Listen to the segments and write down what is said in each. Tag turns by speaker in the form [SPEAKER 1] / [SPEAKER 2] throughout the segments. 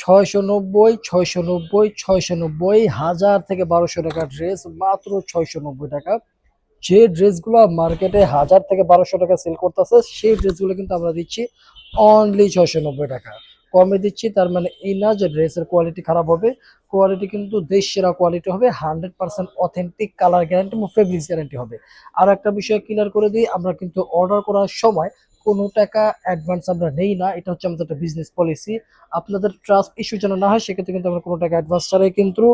[SPEAKER 1] 690, 690, 690, 1000 থেকে 1200 টাকা ড্রেস মাত্র 690 টাকা। যে ড্রেসগুলো মার্কেটে 1000 থেকে 1200 টাকা সেল করতেছে সেই ড্রেসগুলো কিন্তু আমরা দিচ্ছি অনলি 690 টাকা। কমে দিচ্ছি তার মানে এই না যে ড্রেসের কোয়ালিটি খারাপ হবে। কোয়ালিটি কিন্তু দেশ সেরা কোয়ালিটি হবে, 100% অথেন্টিক, কালার গ্যারান্টি এবং ফেব্রিক্স গ্যারান্টি হবে। আর একটা বিষয় ক্লিয়ার করে দিই, আমরা কিন্তু অর্ডার করার সময় কোনো টাকা অ্যাডভান্স আমরা নেই না। এটা হচ্ছে আমাদের একটা বিজনেস পলিসি। আপনাদের ট্রাস্ট ইস্যু যেন না হয় সেক্ষেত্রে কিন্তু আমরা কোনো টাকা অ্যাডভান্স ছাড়াই কিন্তু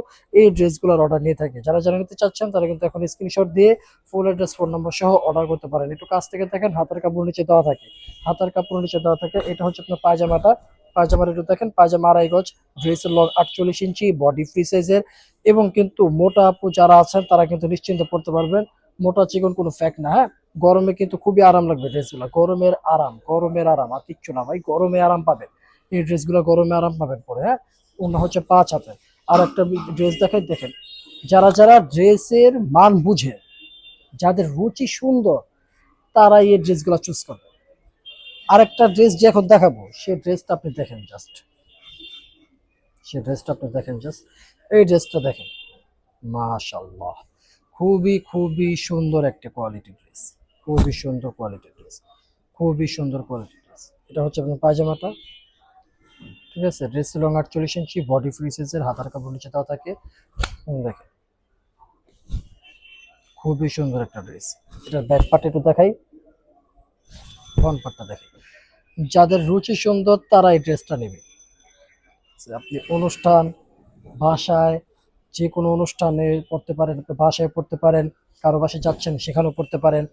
[SPEAKER 1] এই ড্রেসগুলোর অর্ডার নিয়ে থাকি। যারা যারা নিতে চাচ্ছেন তারা কিন্তু এখন স্ক্রিনশট দিয়ে ফুল অ্যাড্রেস, ফোন নাম্বার সহ অর্ডার করতে পারেন। একটু কাছ থেকে দেখেন, হাতের কাপড় নিচে দেওয়া থাকে, হাতের কাপড় নিচে দেওয়া থাকে। এটা হচ্ছে আপনার পায়জামাটা, পায়জামাটা একটু দেখেন, পায়জামা 2.5 গজ, ড্রেসের লং 48 ইঞ্চি, বডি ফ্রি সাইজের। এবং কিন্তু মোটা আপু যারা আছেন তারা কিন্তু নিশ্চিন্তে পড়তে পারবেন। মোটা চিকন কোনো ফ্যাক্ট না, হ্যাঁ। গরমে কিন্তু খুবই আরাম লাগবে ড্রেসগুলো, গরমের আরাম, গরমের আরাম, আর কিচ্ছু না ভাই, গরমে আরাম পাবেন এই ড্রেসগুলো, গরমে আরাম পাবেন পরে, হ্যাঁ। অন্য হচ্ছে 5 হাতের। আর একটা ড্রেস দেখাই, দেখেন। যারা যারা ড্রেসের মান বুঝে, যাদের রুচি সুন্দর, তারাই এই ড্রেসগুলো চুজ করবে। আরেকটা ড্রেস যে এখন দেখাবো, সেই ড্রেসটা আপনি দেখেন জাস্ট, সেই ড্রেসটা আপনি দেখেন জাস্ট, এই ড্রেসটা দেখেন, মাশাআল্লাহ, খুবই খুবই সুন্দর একটা কোয়ালিটি ড্রেস, খুবই সুন্দর কোয়ালিটি ড্রেস, খুবই সুন্দর কোয়ালিটি ড্রেস। এটা হচ্ছে আপনার পায়জামাটা, ঠিক আছে। ড্রেস লং 48 ইঞ্চি, বডি ফ্রি সাইজের, হাতার কাপড় নিচে দেওয়া থাকে। দেখেন, খুবই সুন্দর একটা ড্রেস। এটার ব্যাক পার্ট একটু দেখাই, ফ্রন্ট পার্টটা দেখাই। যাদের রুচি সুন্দর তারা এই ড্রেসটা নেবে। আপনি অনুষ্ঠান, বাসায়, যে কোনো অনুষ্ঠানে পড়তে পারেন, আপনি বাসায় পড়তে পারেন, কারো বাসায় যাচ্ছেন সেখানেও পড়তে পারেন,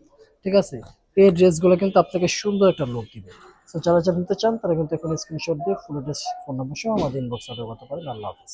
[SPEAKER 1] ঠিক আছে। এই ড্রেসগুলো কিন্তু আপনাকে সুন্দর একটা লুক দিবে। তো যারা যারা নিতে চান তারা কিন্তু এখন স্ক্রিনশট দিয়ে ফুল ড্রেস, ফোন নাম্বার সহ আমাদের ইনবক্স অর্ডার করতে পারেন। আল্লাহ হাফিজ।